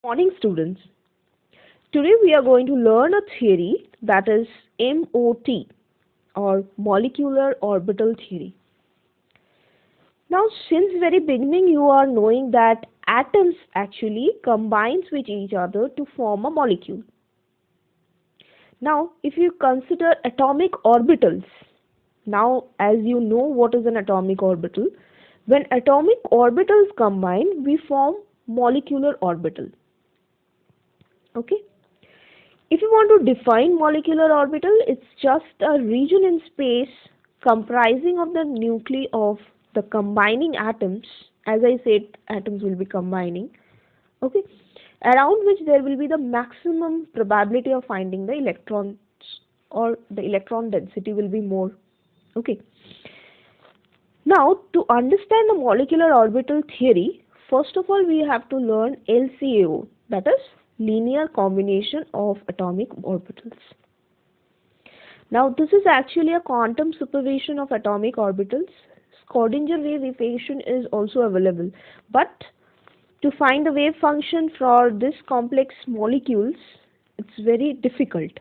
Morning students. Today we are going to learn a theory that is MOT or molecular orbital theory. Now since very beginning you are knowing that atoms actually combines with each other to form a molecule. Now if you consider atomic orbitals, now as you know what is an atomic orbital, when atomic orbitals combine we form molecular orbital. Okay. If you want to define molecular orbital, it's just a region in space comprising of the nuclei of the combining atoms. As I said, atoms will be combining. Okay, around which there will be the maximum probability of finding the electrons, or the electron density will be more. Okay. Now, to understand the molecular orbital theory, first of all we have to learn LCAO, that is linear combination of atomic orbitals. Now this is actually a quantum superposition of atomic orbitals. Schrödinger wave equation is also available, but to find the wave function for this complex molecules, it's very difficult.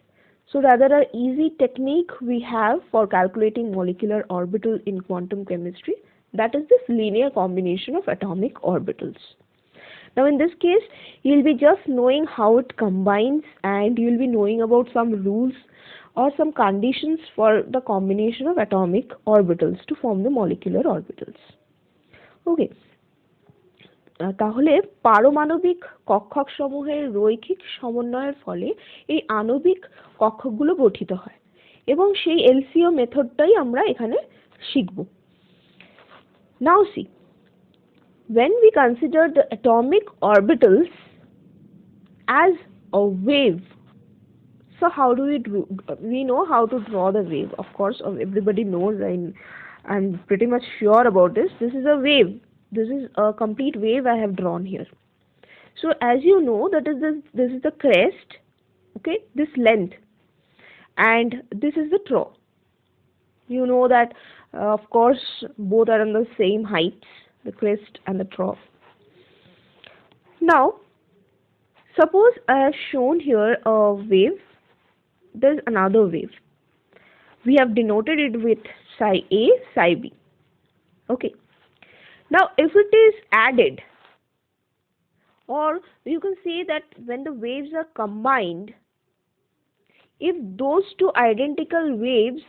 So rather a easy technique we have for calculating molecular orbital in quantum chemistry, that is this linear combination of atomic orbitals. Now in this case, you will be just knowing how it combines, and you will be knowing about some rules or some conditions for the combination of atomic orbitals to form the molecular orbitals. Okay. তাহলে পারমাণবিক কক্ষক সমূহের রৈখিক সমন্বয়ের ফলে এই আণবিক কক্ষকগুলো গঠিত হয় এবং সেই এলসিও মেথডটাই আমরা এখানে শিখব। Now see, when we consider the atomic orbitals as a wave, so how do we know how to draw the wave? Of course, everybody knows, I'm pretty much sure about this. This is a wave. This is a complete wave I have drawn here. So as you know, that is this is the crest, okay, this length, and this is the trough. You know that of course both are on the same heights, the crest and the trough. Now suppose I have shown here a wave. There is another wave. We have denoted it with psi A, psi B. Okay. Now if it is added, or you can say that when the waves are combined, if those two identical waves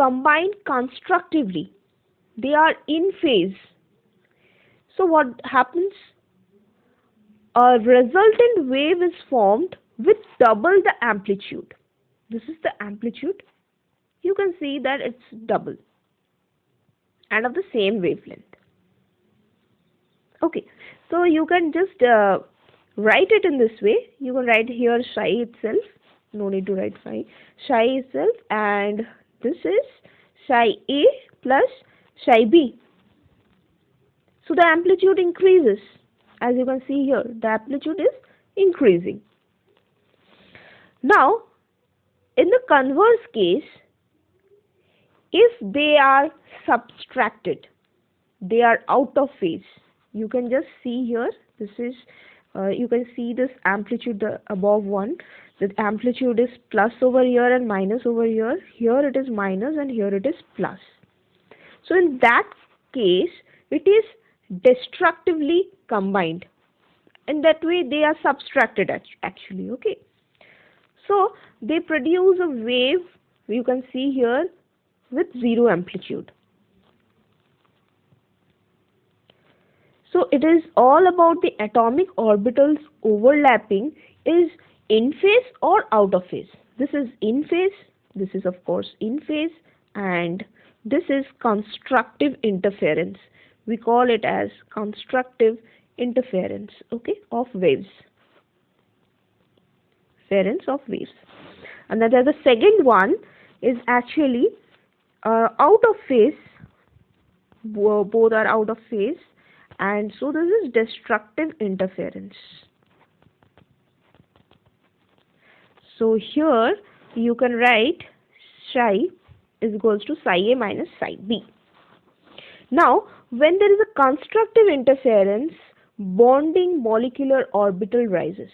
combine constructively, they are in phase. So what happens? A resultant wave is formed with double the amplitude. This is the amplitude. You can see that it's double and of the same wavelength. Okay, so you can just write it in this way. You can write here psi itself. No need to write psi itself, and this is psi A plus psi B. So the amplitude increases. As you can see here, the amplitude is increasing. Now, in the converse case, if they are subtracted, they are out of phase. You can just see here, this is, you can see this amplitude above 1. The amplitude is plus over here and minus over here. Here it is minus and here it is plus. So in that case, it is destructively combined. In that way, they are subtracted actually. Okay. So they produce a wave, you can see here, with zero amplitude. So it is all about the atomic orbitals overlapping is in phase or out of phase. This is in phase, this is of course in phase, and this is constructive interference. We call it as constructive interference, okay, of waves. Interference of waves. And then the second one is actually out of phase. Both are out of phase, and so this is destructive interference. So here you can write psi is equals to psi A minus psi B. Now when there is a constructive interference, bonding molecular orbital rises.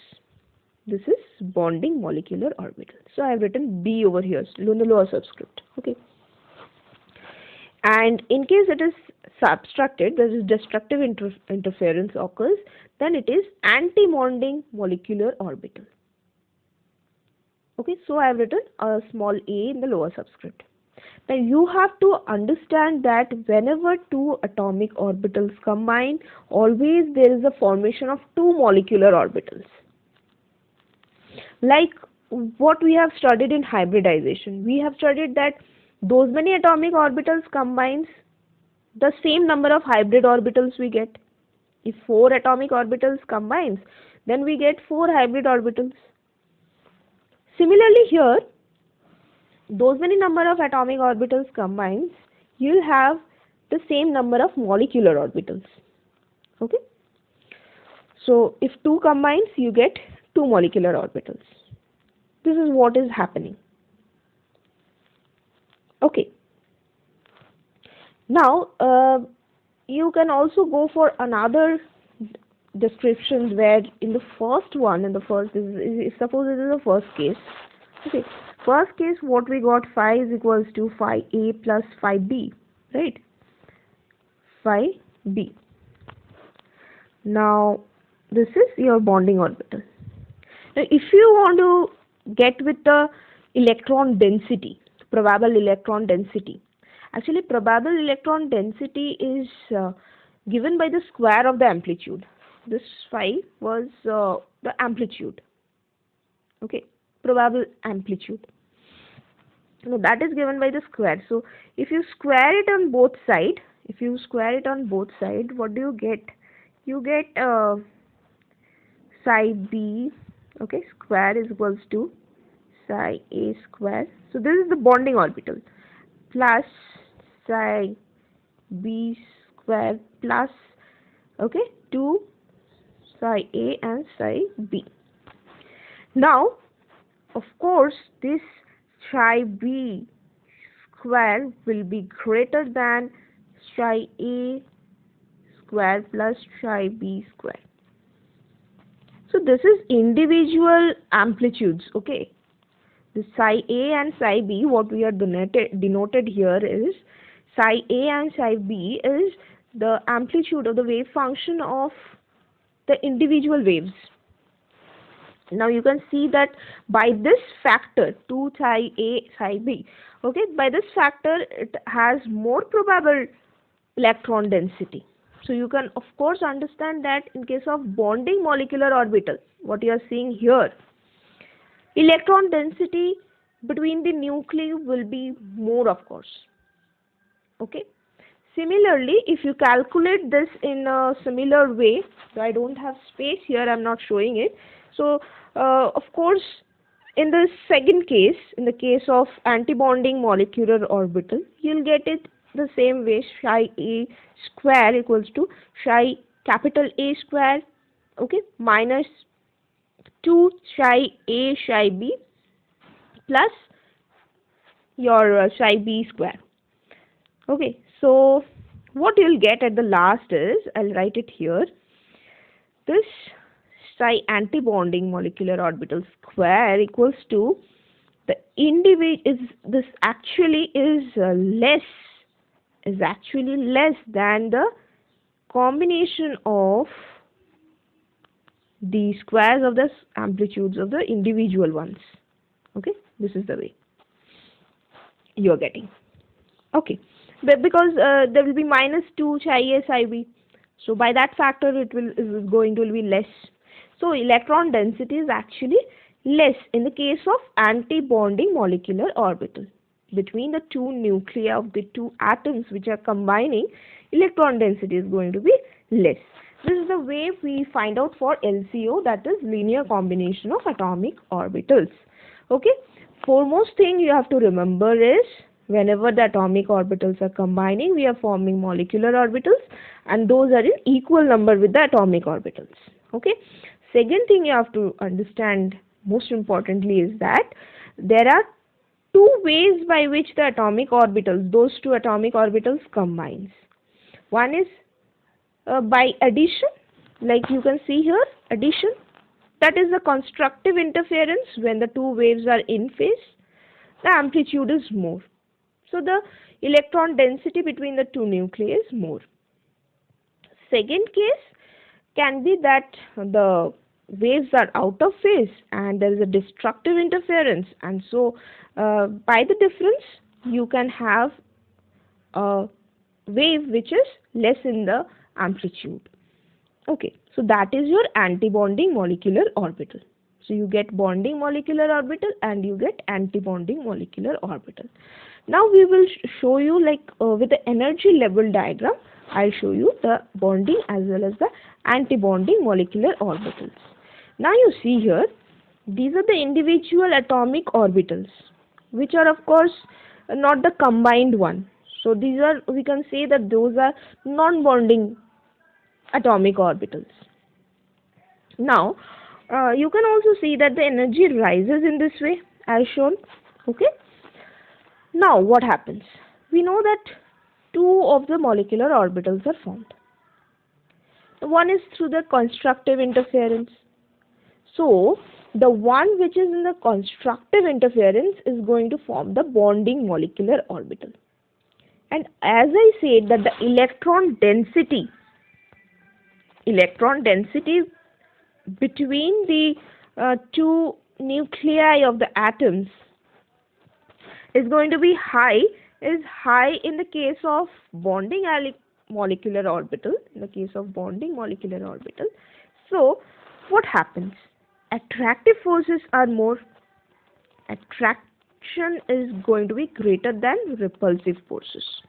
This is bonding molecular orbital. So I have written B over here, lunar lower subscript. Okay. And in case it is subtracted, there is destructive interference occurs, then it is anti-bonding molecular orbital. Okay, so I have written a small a in the lower subscript. Now you have to understand that whenever two atomic orbitals combine, always there is a formation of two molecular orbitals. Like what we have studied in hybridization, we have studied that those many atomic orbitals combines the same number of hybrid orbitals we get. If 4 atomic orbitals combines, then we get 4 hybrid orbitals. Similarly here, those many number of atomic orbitals combines, you'll have the same number of molecular orbitals. Okay? So if 2 combines, you get 2 molecular orbitals. This is what is happening. Okay. Now, you can also go for another descriptions where in the first one, suppose it is the first case. Okay. First case, what we got, phi is equals to phi A plus phi B, right? Phi B. Now, this is your bonding orbital. Now, if you want to get with the electron density, probable electron density, actually probable electron density is given by the square of the amplitude. This phi was the amplitude. Okay, probable amplitude. Now that is given by the square. So if you square it on both sides, what do you get? You get psi b, okay, square is equals to psi a square. So this is the bonding orbital, plus psi b square plus, okay, 2 psi a and psi b. Now, of course, this psi b square will be greater than psi a square plus psi b square. So this is individual amplitudes, okay. The psi a and psi b, what we are denoted here is psi a and psi b is the amplitude of the wave function of the individual waves. Now you can see that by this factor 2 psi a psi b, okay, by this factor it has more probable electron density. So you can of course understand that in case of bonding molecular orbital, what you are seeing here, electron density between the nuclei will be more, of course. Okay. Similarly, if you calculate this in a similar way, so I don't have space here, I'm not showing it. So, of course, in the second case, in the case of antibonding molecular orbital, you'll get it the same way, psi a square equals to psi capital A square, okay, minus 2 psi a psi b plus your psi b square. Okay, so what you'll get at the last is, I'll write it here, this psi antibonding molecular orbital square equals to the actually less than the combination of the squares of the amplitudes of the individual ones. Okay, this is the way you are getting. Okay, but because there will be minus 2 psi a psi b, so by that factor it is going to be less. So electron density is actually less in the case of anti-bonding molecular orbital. Between the two nuclei of the two atoms which are combining, electron density is going to be less. This is the way we find out for LCO, that is linear combination of atomic orbitals. Okay, foremost thing you have to remember is whenever the atomic orbitals are combining, we are forming molecular orbitals and those are in equal number with the atomic orbitals. Okay, second thing you have to understand most importantly is that there are two ways by which the atomic orbitals, those two atomic orbitals combines. One is by addition like you can see here, addition. That is the constructive interference. When the two waves are in phase, the amplitude is more. So the electron density between the two nuclei is more. Second case can be that the waves are out of phase and there is a destructive interference, and so by the difference you can have a wave which is less in the amplitude. Okay, so that is your antibonding molecular orbital. So you get bonding molecular orbital and you get antibonding molecular orbital. Now we will show you, like with the energy level diagram, I'll show you the bonding as well as the antibonding molecular orbitals. Now you see here, these are the individual atomic orbitals, which are of course not the combined one. So these are, we can say that those are non-bonding atomic orbitals. Now you can also see that the energy rises in this way as shown. Okay. Now what happens? We know that two of the molecular orbitals are formed. One is through the constructive interference. So the one which is in the constructive interference is going to form the bonding molecular orbital. And as I said that the electron density between the two nuclei of the atoms is going to be high in the case of bonding molecular orbital. So what happens? Attractive forces are more. Attraction is going to be greater than repulsive forces.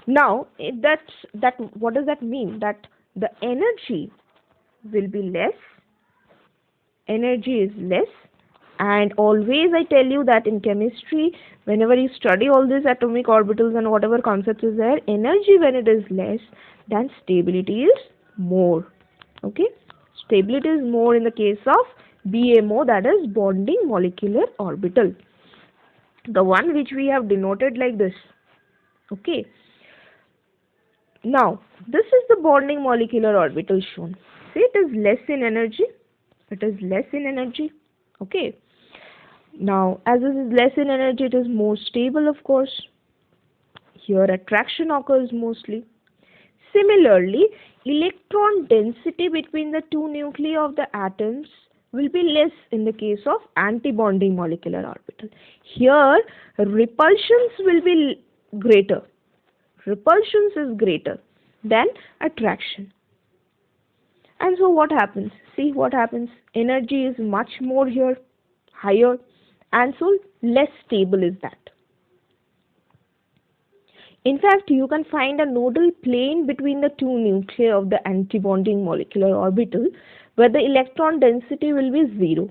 Now what does that mean? That the energy will be less. Energy is less. And always I tell you that in chemistry, whenever you study all these atomic orbitals and whatever concepts is there, energy when it is less, then stability is more. Okay, stability is more in the case of BMO, that is bonding molecular orbital, the one which we have denoted like this. Okay, now this is the bonding molecular orbital shown. See, it is less in energy. Okay. Now, as this is less in energy, it is more stable, of course. Here, attraction occurs mostly. Similarly, electron density between the two nuclei of the atoms will be less in the case of antibonding molecular orbital. Here, repulsions will be greater. Repulsions is greater than attraction. And so what happens? See what happens? Energy is much more here, higher, and so less stable is that. In fact, you can find a nodal plane between the two nuclei of the antibonding molecular orbital where the electron density will be 0.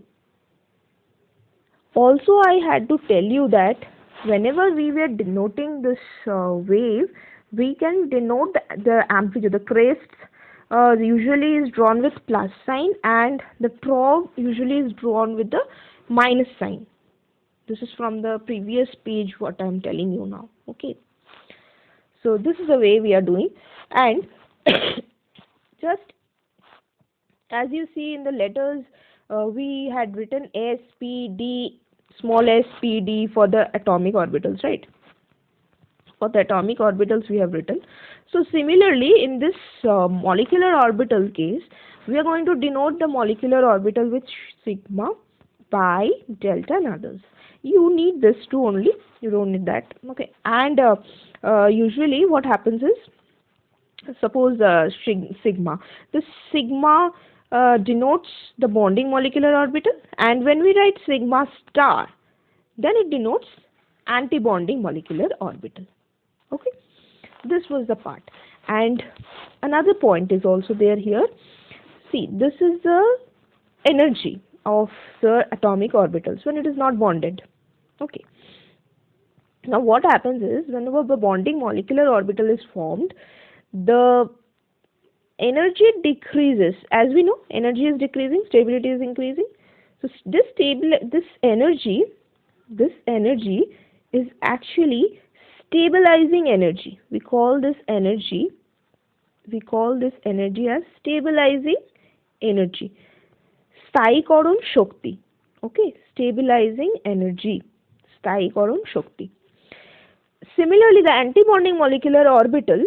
Also, I had to tell you that whenever we were denoting this wave, we can denote the amplitude. The crest usually is drawn with plus sign and the trough usually is drawn with the minus sign. This is from the previous page what I am telling you now. Okay. So this is the way we are doing, and just as you see in the letters, we had written S, P, D, small s, P, D for the atomic orbitals, right? For the atomic orbitals we have written. So similarly, in this molecular orbital case, we are going to denote the molecular orbital with sigma, pi, delta and others. You need this two only, you don't need that. Okay. And usually what happens is, suppose sigma. This sigma denotes the bonding molecular orbital, and when we write sigma star, then it denotes antibonding molecular orbital. Okay, this was the part. And another point is also there here. See, this is the energy of the atomic orbitals when it is not bonded. Okay. Now what happens is, whenever the bonding molecular orbital is formed, the energy decreases. As we know, energy is decreasing, stability is increasing. So this energy is actually stabilizing energy. We call this energy we call this energy as stabilizing energy, স্থায়ীকরণ Shakti. Okay, stabilizing energy, স্থায়ীকরণ Shakti. Similarly, the antibonding molecular orbital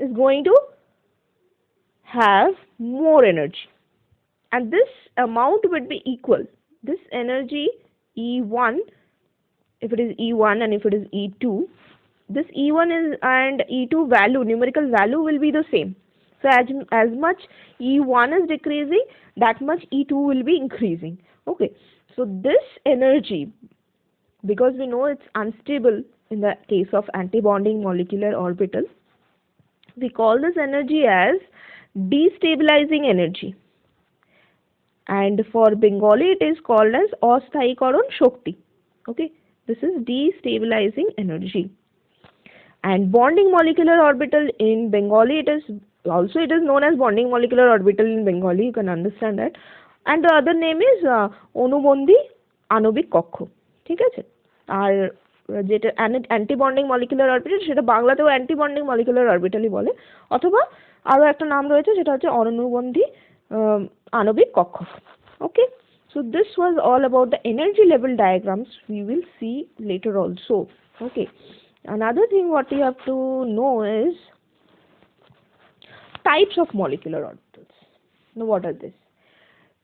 is going to have more energy, and this amount would be equal. This energy E1, if it is E1 and if it is E2, this E1 is and E2 value, numerical value will be the same. So as much E1 is decreasing, that much E2 will be increasing. Okay, so this energy, because we know it's unstable in the case of antibonding molecular orbital, we call this energy as destabilizing energy, and for Bengali it is called as অস্থায়ীকরণ Shakti. Okay, this is destabilizing energy. And bonding molecular orbital in Bengali, it is known as bonding molecular orbital in Bengali, you can understand that. And the other name is অনুবন্ধী আণবিক কক্ষ. ঠিক আছে, আর যেটা antibonding molecular orbital সেটা বাংলাতেও antibonding molecular অরবিটালই বলে, অথবা আরও একটা নাম রয়েছে সেটা হচ্ছে অনুবন্ধী আণবিক কক্ষ. ওকে, so this was all about the energy level diagrams. We will see later also. Okay, another thing what you have to know is types of molecular orbitals. Now what are this?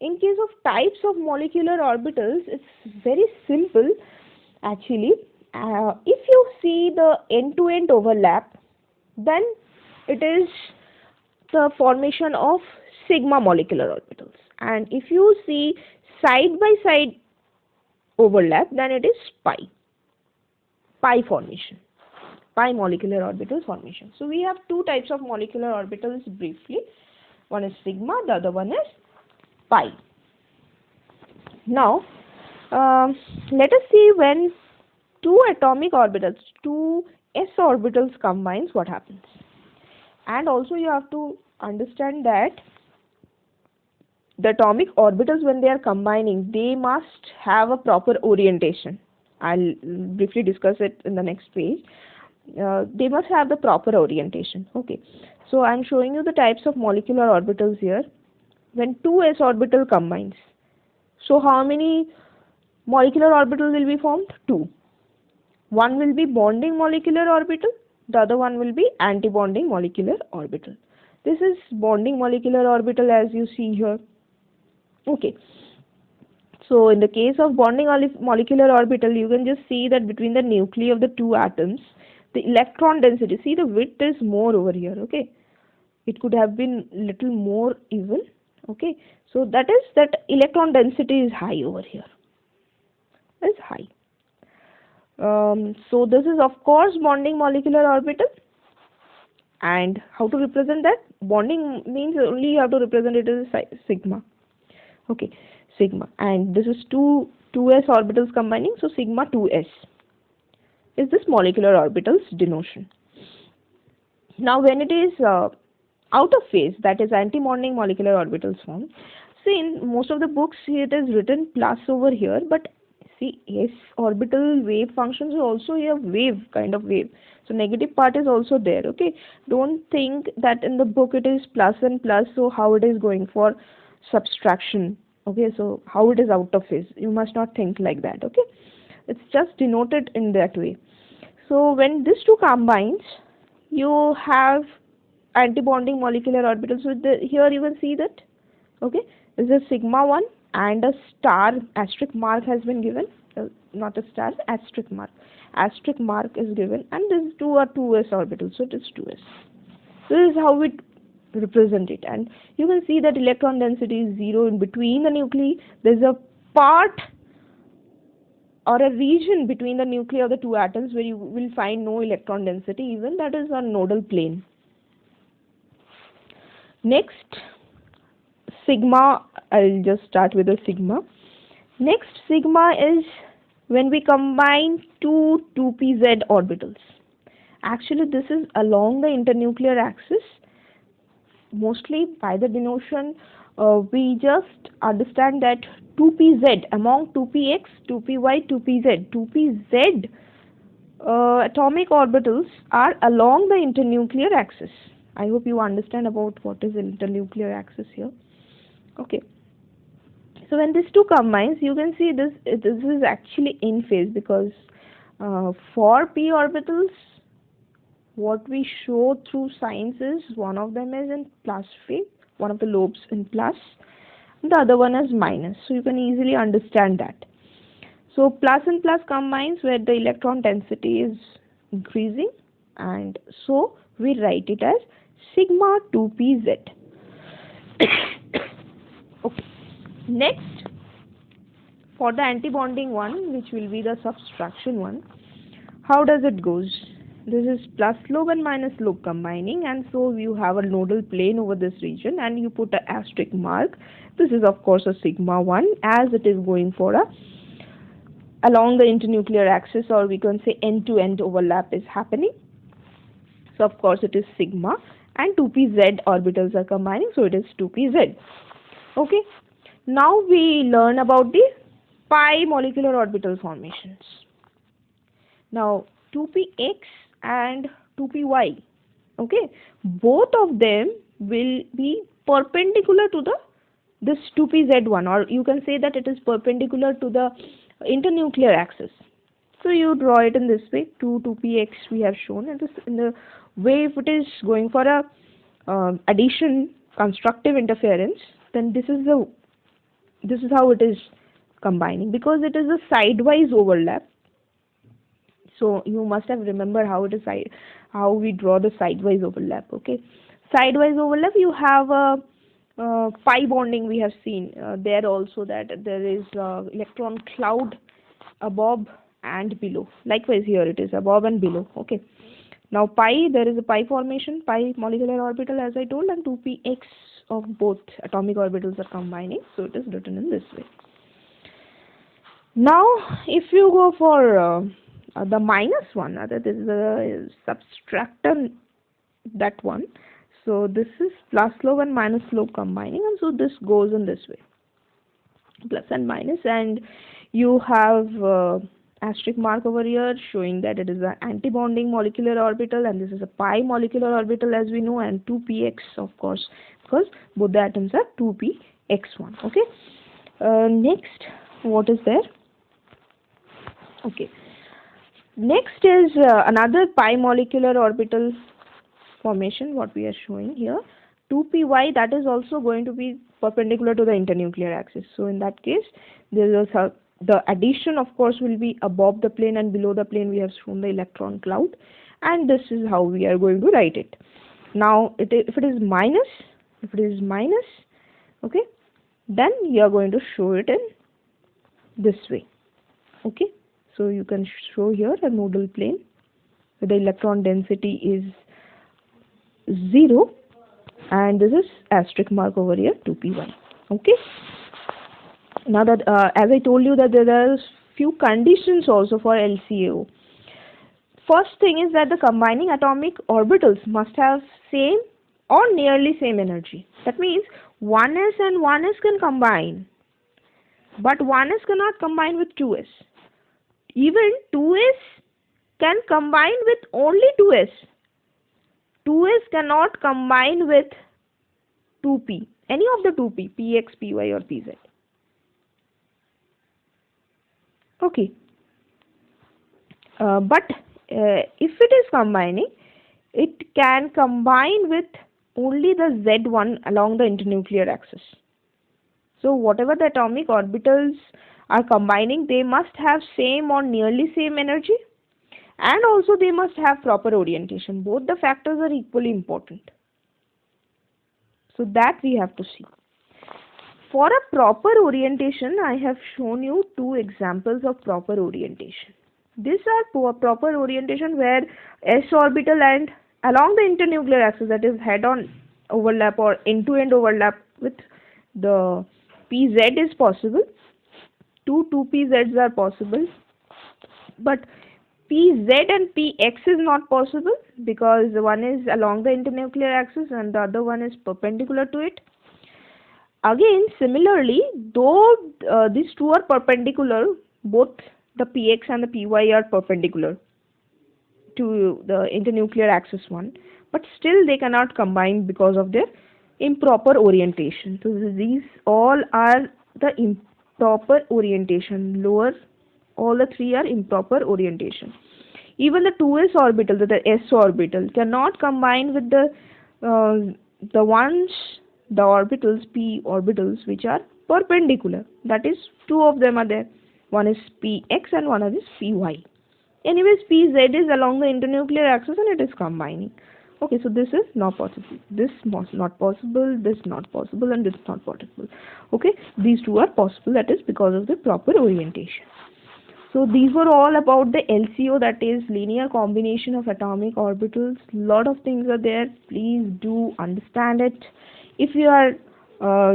In case of types of molecular orbitals, it's very simple actually. If you see the end-to-end overlap, then it is the formation of sigma molecular orbitals, and if you see side by side overlap, then it is pi formation, pi molecular orbital formation. So we have two types of molecular orbitals briefly. One is sigma, the other one is pi. Now let us see when two atomic orbitals, two s orbitals combines, what happens. And also you have to understand that the atomic orbitals, when they are combining, they must have a proper orientation. I'll briefly discuss it in the next page. They must have the proper orientation. Okay, so I'm showing you the types of molecular orbitals here. When two s orbital combines, so how many molecular orbitals will be formed? Two. One will be bonding molecular orbital, the other one will be antibonding molecular orbital. This is bonding molecular orbital, as you see here. Okay, so in the case of bonding molecular orbital, you can just see that between the nuclei of the two atoms, the electron density, see the width is more over here. Okay, it could have been little more even. Okay, so that is that electron density is high over here, is high. So this is of course bonding molecular orbital. And how to represent that? Bonding means only you have to represent it as sigma. Okay, sigma, and this is two s orbitals combining, so sigma 2s is this molecular orbital's denotation. Now when it is out of phase, that is anti-bonding molecular orbitals form. See, in most of the books it is written plus over here, but see, s orbital wave functions are also here, wave kind of wave, so negative part is also there. Okay, don't think that in the book it is plus and plus, so how it is going for subtraction. Okay, so how it is out of phase, you must not think like that. Okay, it's just denoted in that way. So when these two combines, you have antibonding molecular orbitals. So here you can see that. Okay, this is sigma 1 and a star asterisk mark has been given, not a star, asterisk mark is given, and these two are 2s orbitals, so it is 2s. This is how we represent it, and you can see that electron density is 0 in between the nuclei. There is a part or a region between the nuclei of the two atoms where you will find no electron density even, that is on nodal plane. Next, sigma, I'll just start with the sigma. Next, sigma is when we combine two 2pz orbitals. Actually this is along the internuclear axis. Mostly by the denotation, we just understand that 2pz among 2px, 2py, 2pz atomic orbitals are along the internuclear axis. I hope you understand about what is internuclear axis here. Okay. So when these two combines, you can see this is actually in phase, because for p orbitals, what we show through signs is one of them is in plus phase, one of the lobes in plus, and the other one is minus. So you can easily understand that. So plus and plus combines where the electron density is increasing, and so we write it as sigma 2pz. Okay. Next, for the antibonding one, which will be the subtraction one, how does it goes? This is plus lobe and minus lobe combining, and so you have a nodal plane over this region, and you put an asterisk mark. This is of course a sigma 1, as it is going for a along the internuclear axis, or we can say end-to-end overlap is happening. So of course it is sigma, and 2pz orbitals are combining, so it is 2pz. Okay. Now we learn about the pi molecular orbital formations. Now 2px and 2py, okay, both of them will be perpendicular to this 2pz1, or you can say that it is perpendicular to the internuclear axis. So you draw it in this way. 2px we have shown, and this in the way if it is going for a addition constructive interference, then this is how it is combining, because it is a sidewise overlap. So you must have remembered how we draw the sidewise overlap. Okay, sidewise overlap, you have a pi bonding. We have seen there also that there is electron cloud above and below. Likewise here it is above and below. Okay. Now pi, there is a pi formation, pi molecular orbital as I told, and 2px of both atomic orbitals are combining, so it is written in this way. Now if you go for the minus one, this is the subtractor, that one. So this is plus lobe and minus lobe combining, and so this goes in this way, plus and minus, and you have asterisk mark over here showing that it is an antibonding molecular orbital, and this is a pi molecular orbital as we know, and 2px of course, because both the atoms are 2px1. Okay. Next, what is there? Okay. Next is another pi molecular orbital formation, what we are showing here. 2py, that is also going to be perpendicular to the internuclear axis. So in that case, there is the addition of course will be above the plane, and below the plane we have shown the electron cloud, and this is how we are going to write it. Now if it is minus, okay, then you are going to show it in this way. Okay, so you can show here a nodal plane where the electron density is 0, and this is asterisk mark over here 2py. Okay. Now that as I told you that there are few conditions also for LCAO. First thing is that the combining atomic orbitals must have same or nearly same energy. That means 1s and 1s can combine, but 1s cannot combine with 2s. Even 2s can combine with only 2s. 2s cannot combine with 2p, any of the 2p, px, py or pz. Okay. But if it is combining, it can combine with only the z1 along the internuclear axis. So whatever the atomic orbitals are combining, they must have same or nearly same energy, and also they must have proper orientation. Both the factors are equally important. So that we have to see. For a proper orientation, I have shown you two examples of proper orientation. These are proper orientation where s orbital and along the internuclear axis, that is head-on overlap or end-to-end overlap with the pz is possible. Two 2pz's are possible, but pz and px is not possible because one is along the internuclear axis and the other one is perpendicular to it. Again, similarly, though these two are perpendicular, both the px and the py are perpendicular to the internuclear axis one, but still they cannot combine because of their improper orientation. So these all are the improper orientation. Lower, all the three are improper orientation. Even the 2s orbital, the s orbital, cannot combine with the ones, the orbitals, p orbitals, which are perpendicular. That is, two of them are there. One is px and one is py. Anyways, pz is along the internuclear axis and it is combining. Okay, so this is not possible. This not possible, this not possible, and this not possible. Okay, these two are possible. That is because of the proper orientation. So these were all about the LCO, that is linear combination of atomic orbitals. Lot of things are there. Please do understand it. If you are,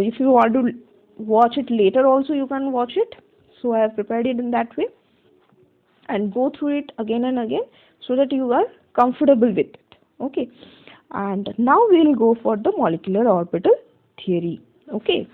if you want to watch it later, also you can watch it. So I have prepared it in that way, and go through it again and again so that you are comfortable with it. Okay. And now we'll go for the molecular orbital theory. Okay.